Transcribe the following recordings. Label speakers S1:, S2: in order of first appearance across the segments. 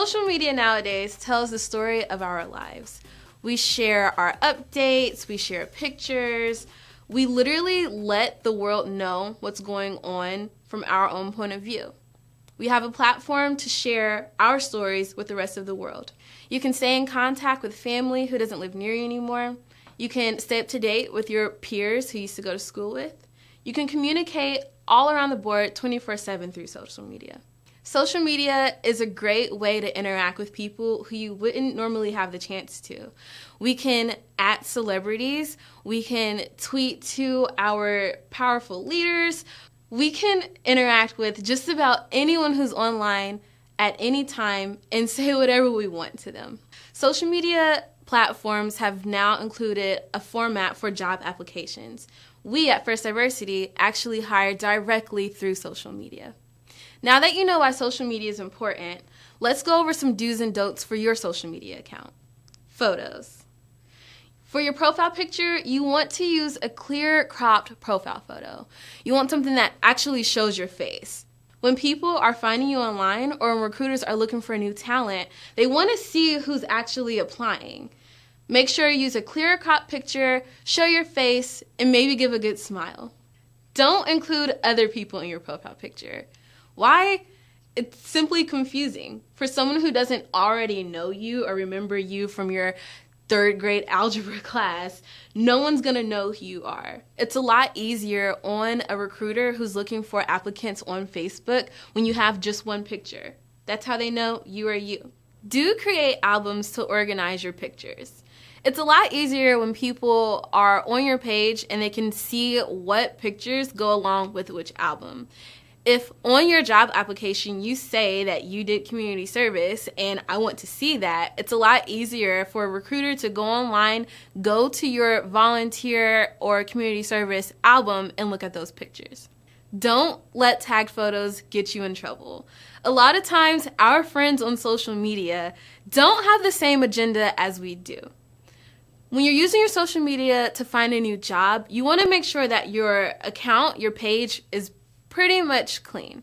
S1: Social media nowadays tells the story of our lives. We share our updates, we share pictures, we literally let the world know what's going on from our own point of view. We have a platform to share our stories with the rest of the world. You can stay in contact with family who doesn't live near you anymore. You can stay up to date with your peers who you used to go to school with. You can communicate all around the board 24/7 through social media. Social media is a great way to interact with people who you wouldn't normally have the chance to. We can @ celebrities, we can tweet to our powerful leaders, we can interact with just about anyone who's online at any time and say whatever we want to them. Social media platforms have now included a format for job applications. We at First Diversity actually hire directly through social media. Now that you know why social media is important, let's go over some do's and don'ts for your social media account. Photos. For your profile picture, you want to use a clear, cropped profile photo. You want something that actually shows your face. When people are finding you online or when recruiters are looking for a new talent, they want to see who's actually applying. Make sure you use a clear, cropped picture, show your face, and maybe give a good smile. Don't include other people in your profile picture. Why? It's simply confusing. For someone who doesn't already know you or remember you from your 3rd grade algebra class, no one's going to know who you are. It's a lot easier on a recruiter who's looking for applicants on Facebook when you have just one picture. That's how they know you are you. Do create albums to organize your pictures. It's a lot easier when people are on your page and they can see what pictures go along with which album. If on your job application you say that you did community service and I want to see that, it's a lot easier for a recruiter to go online, go to your volunteer or community service album and look at those pictures. Don't let tagged photos get you in trouble. A lot of times our friends on social media don't have the same agenda as we do. When you're using your social media to find a new job, you want to make sure that your account, your page is pretty much clean.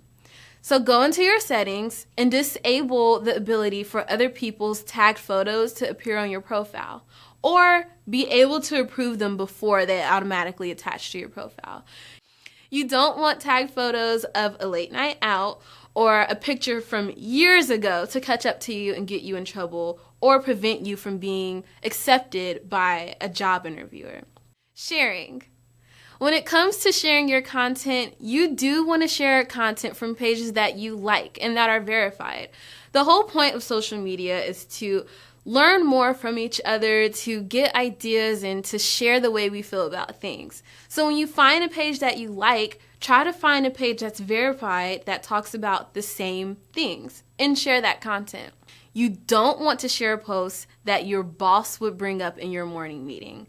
S1: So go into your settings and disable the ability for other people's tagged photos to appear on your profile, or be able to approve them before they automatically attach to your profile. You don't want tagged photos of a late night out or a picture from years ago to catch up to you and get you in trouble or prevent you from being accepted by a job interviewer. Sharing. When it comes to sharing your content, you do want to share content from pages that you like and that are verified. The whole point of social media is to learn more from each other, to get ideas, and to share the way we feel about things. So when you find a page that you like, try to find a page that's verified that talks about the same things and share that content. You don't want to share posts that your boss would bring up in your morning meeting.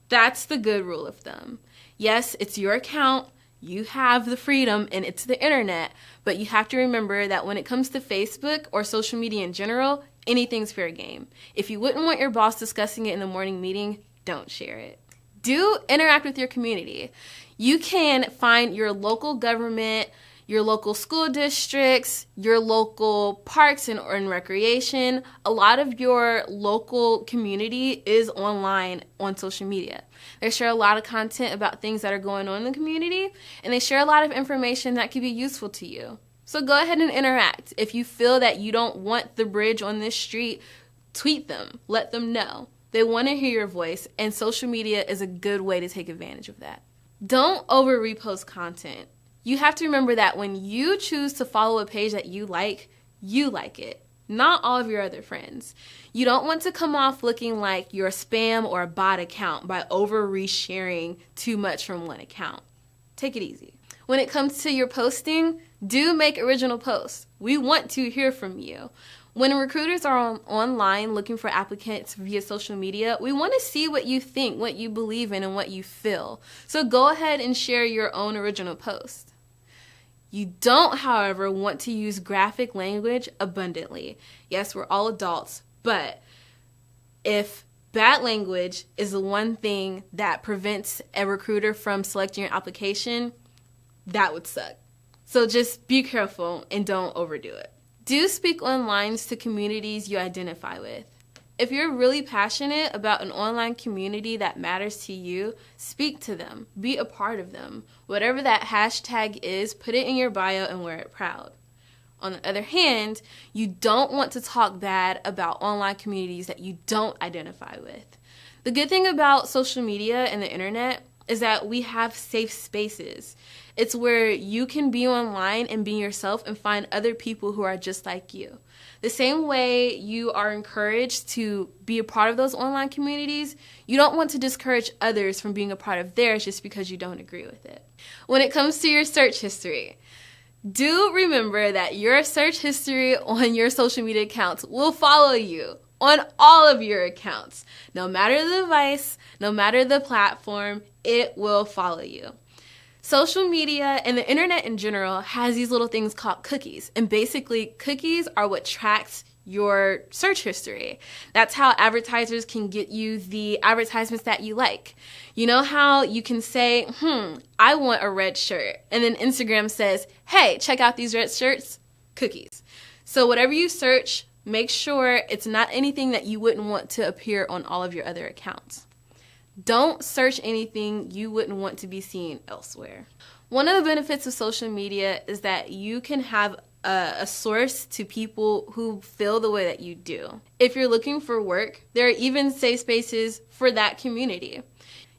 S1: That's the good rule of thumb. Yes, it's your account, you have the freedom, and it's the internet, but you have to remember that when it comes to Facebook or social media in general, anything's fair game. If you wouldn't want your boss discussing it in the morning meeting, don't share it. Do interact with your community. You can find your local government, your local school districts, your local parks and recreation. A lot of your local community is online on social media. They share a lot of content about things that are going on in the community, and they share a lot of information that can be useful to you. So go ahead and interact. If you feel that you don't want the bridge on this street, tweet them. Let them know. They want to hear your voice, and social media is a good way to take advantage of that. Don't over-repost content. You have to remember that when you choose to follow a page that you like it, not all of your other friends. You don't want to come off looking like you're a spam or a bot account by over-resharing too much from one account. Take it easy. When it comes to your posting, do make original posts. We want to hear from you. When recruiters are online looking for applicants via social media, we want to see what you think, what you believe in, and what you feel. So go ahead and share your own original post. You don't, however, want to use graphic language abundantly. Yes, we're all adults, but if bad language is the one thing that prevents a recruiter from selecting your application, that would suck. So just be careful and don't overdo it. Do speak online to communities you identify with. If you're really passionate about an online community that matters to you, speak to them. Be a part of them. Whatever that hashtag is, put it in your bio and wear it proud. On the other hand, you don't want to talk bad about online communities that you don't identify with. The good thing about social media and the internet is that we have safe spaces. It's where you can be online and be yourself and find other people who are just like you. The same way you are encouraged to be a part of those online communities, you don't want to discourage others from being a part of theirs just because you don't agree with it. When it comes to your search history, do remember that your search history on your social media accounts will follow you on all of your accounts. No matter the device, no matter the platform, it will follow you. Social media and the internet in general has these little things called cookies. And basically, cookies are what tracks your search history. That's how advertisers can get you the advertisements that you like. You know how you can say, I want a red shirt. And then Instagram says, hey, check out these red shirts, cookies. So whatever you search, make sure it's not anything that you wouldn't want to appear on all of your other accounts. Don't search anything you wouldn't want to be seen elsewhere. One of the benefits of social media is that you can have a source to people who feel the way that you do. If you're looking for work, there are even safe spaces for that community.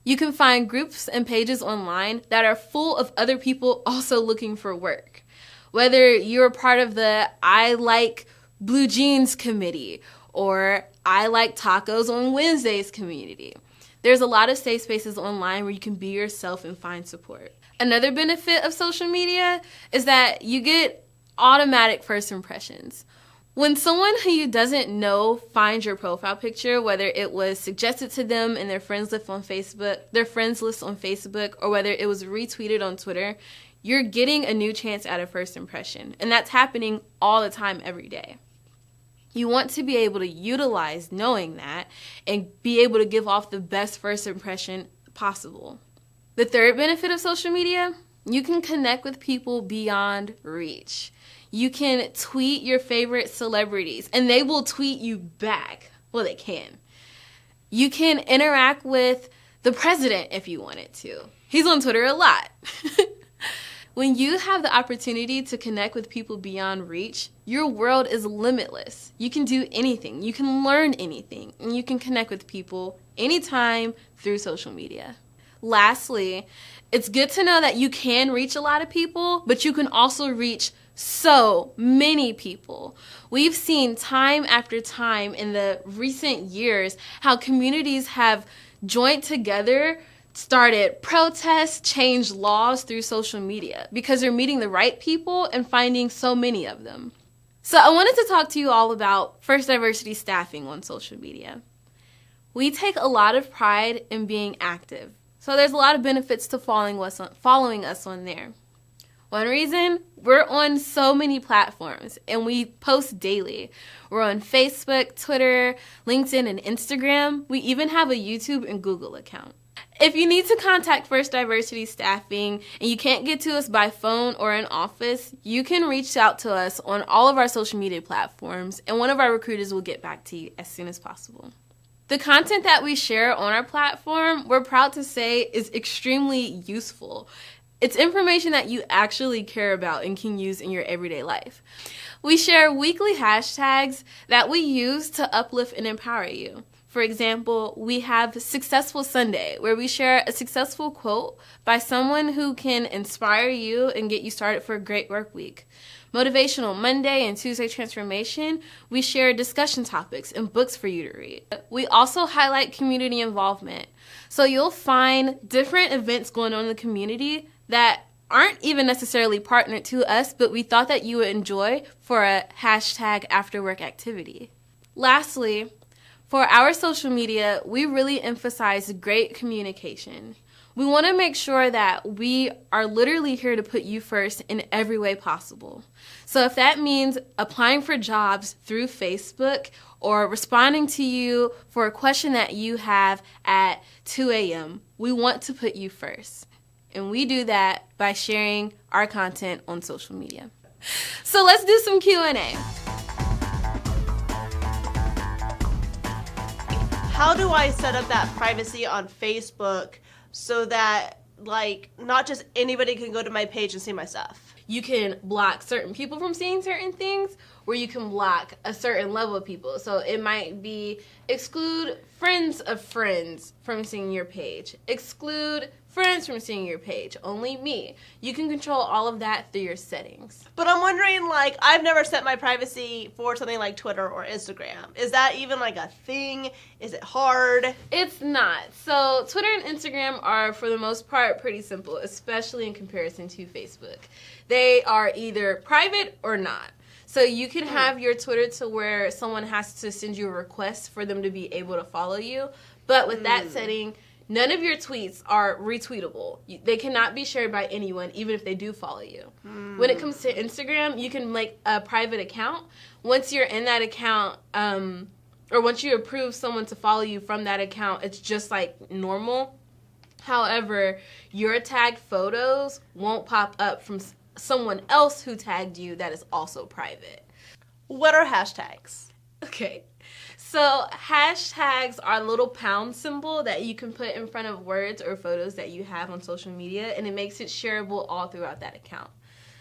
S1: You can find groups and pages online that are full of other people also looking for work. Whether you're part of the I like blue jeans committee or I like tacos on Wednesdays community. There's a lot of safe spaces online where you can be yourself and find support. Another benefit of social media is that you get automatic first impressions. When someone who you doesn't know finds your profile picture, whether it was suggested to them in their friends list on Facebook, or whether it was retweeted on Twitter, you're getting a new chance at a first impression. And that's happening all the time, every day. You want to be able to utilize knowing that and be able to give off the best first impression possible. The third benefit of social media, you can connect with people beyond reach. You can tweet your favorite celebrities and they will tweet you back. Well, they can. You can interact with the president if you wanted to. He's on Twitter a lot. When you have the opportunity to connect with people beyond reach, your world is limitless. You can do anything. You can learn anything. And you can connect with people anytime through social media. Lastly, it's good to know that you can reach a lot of people, but you can also reach so many people. We've seen time after time in the recent years how communities have joined together, started protests, changed laws through social media because they're meeting the right people and finding so many of them. So I wanted to talk to you all about First Diversity staffing on social media. We take a lot of pride in being active. So there's a lot of benefits to following us on there. One reason, we're on so many platforms and we post daily. We're on Facebook, Twitter, LinkedIn, and Instagram. We even have a YouTube and Google account. If you need to contact First Diversity Staffing and you can't get to us by phone or in office, you can reach out to us on all of our social media platforms and one of our recruiters will get back to you as soon as possible. The content that we share on our platform, we're proud to say, is extremely useful. It's information that you actually care about and can use in your everyday life. We share weekly hashtags that we use to uplift and empower you. For example, we have Successful Sunday, where we share a successful quote by someone who can inspire you and get you started for a great work week. Motivational Monday and Tuesday Transformation, we share discussion topics and books for you to read. We also highlight community involvement. So you'll find different events going on in the community that aren't even necessarily partnered to us, but we thought that you would enjoy for a hashtag after work activity. Lastly, for our social media, we really emphasize great communication. We want to make sure that we are literally here to put you first in every way possible. So if that means applying for jobs through Facebook or responding to you for a question that you have at 2 a.m., we want to put you first. And we do that by sharing our content on social media. So let's do some Q&A.
S2: How do I set up that privacy on Facebook so that, like, not just anybody can go to my page and see my stuff?
S1: You can block certain people from seeing certain things, or you can block a certain level of people. So it might be exclude friends of friends from seeing your page. Exclude friends from seeing your page. Only me. You can control all of that through your settings.
S2: But I'm wondering, like, I've never set my privacy for something like Twitter or Instagram. Is that even, like, a thing? Is it hard?
S1: It's not. So Twitter and Instagram are, for the most part, pretty simple, especially in comparison to Facebook. They are either private or not. So you can have your Twitter to where someone has to send you a request for them to be able to follow you. But with that setting, none of your tweets are retweetable. They cannot be shared by anyone, even if they do follow you. When it comes to Instagram, you can make a private account. Once you're in that account, or once you approve someone to follow you from that account, it's just like normal. However, your tagged photos won't pop up from someone else who tagged you that is also private.
S2: What are hashtags?
S1: Okay. So hashtags are a little pound symbol that you can put in front of words or photos that you have on social media, and it makes it shareable all throughout that account.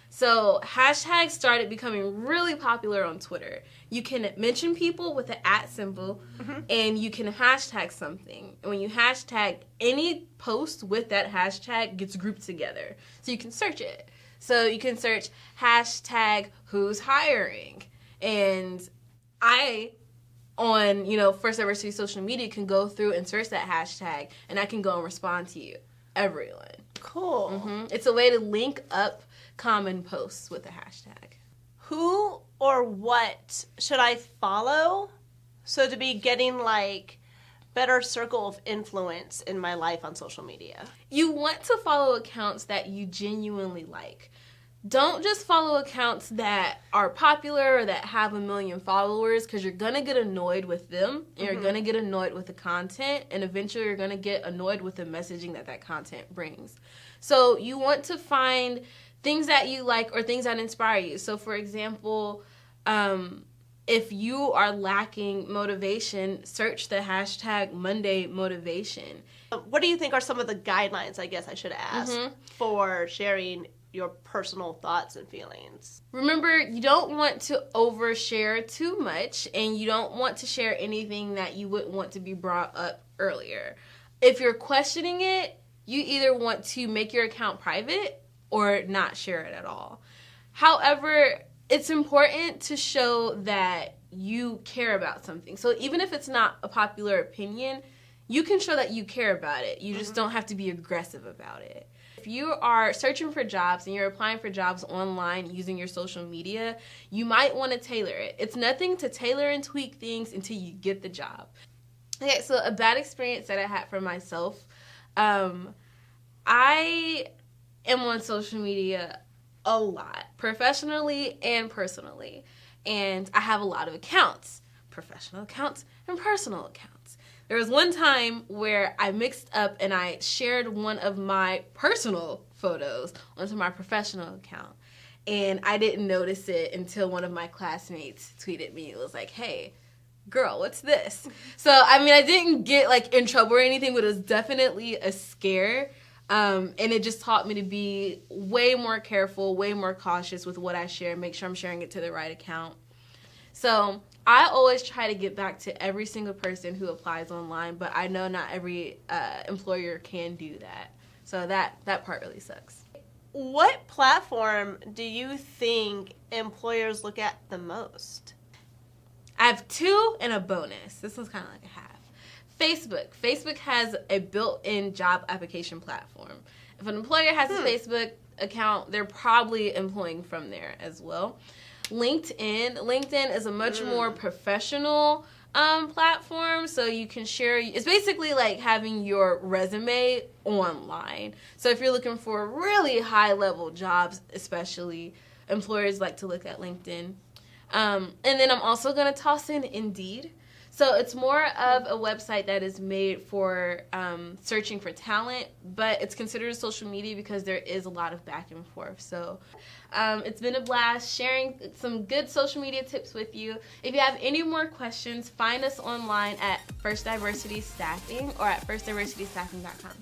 S1: So hashtags started becoming really popular on Twitter. You can mention people with the @ symbol, and you can hashtag something. And when you hashtag, any post with that hashtag gets grouped together. So you can search it. So you can search hashtag who's hiring. And I, on, First Diversity social media, can go through and search that hashtag, and I can go and respond to you. Everyone.
S2: Cool.
S1: It's a way to link up common posts with a hashtag.
S2: Who or what should I follow so to be getting, like, better circle of influence in my life on social media?
S1: You want to follow accounts that you genuinely like. Don't just follow accounts that are popular or that have 1 million followers, because you're going to get annoyed with them, and you're going to get annoyed with the content, and eventually you're going to get annoyed with the messaging that content brings. So you want to find things that you like or things that inspire you. So, for example, if you are lacking motivation, search the hashtag Monday Motivation.
S2: What do you think are some of the guidelines, I guess I should ask, for sharing your personal thoughts and feelings?
S1: Remember, you don't want to overshare too much, and you don't want to share anything that you wouldn't want to be brought up earlier. If you're questioning it, you either want to make your account private or not share it at all. However, it's important to show that you care about something. So even if it's not a popular opinion, you can show that you care about it. You just don't have to be aggressive about it. If you are searching for jobs and you're applying for jobs online using your social media, you might want to tailor it. It's nothing to tailor and tweak things until you get the job. Okay, so a bad experience that I had for myself, I am on social media a lot, professionally and personally. And I have a lot of accounts, professional accounts and personal accounts. There was one time where I mixed up and I shared one of my personal photos onto my professional account. And I didn't notice it until one of my classmates tweeted me. It was like, hey, girl, what's this? So, I mean, I didn't get, like, in trouble or anything, but it was definitely a scare. And it just taught me to be way more careful, way more cautious with what I share, make sure I'm sharing it to the right account. So I always try to get back to every single person who applies online, but I know not every employer can do that. So that part really sucks.
S2: What platform do you think employers look at the most?
S1: I have 2 and a bonus. This one's kind of like a half. Facebook. Facebook has a built-in job application platform. If an employer has a Facebook account, they're probably employing from there as well. LinkedIn is a much more professional platform, so you can share. It's basically like having your resume online. So if you're looking for really high-level jobs, especially, employers like to look at LinkedIn. And then I'm also going to toss in Indeed. So it's more of a website that is made for searching for talent, but it's considered social media because there is a lot of back and forth. So it's been a blast sharing some good social media tips with you. If you have any more questions, find us online at First Diversity Staffing or at firstdiversitystaffing.com.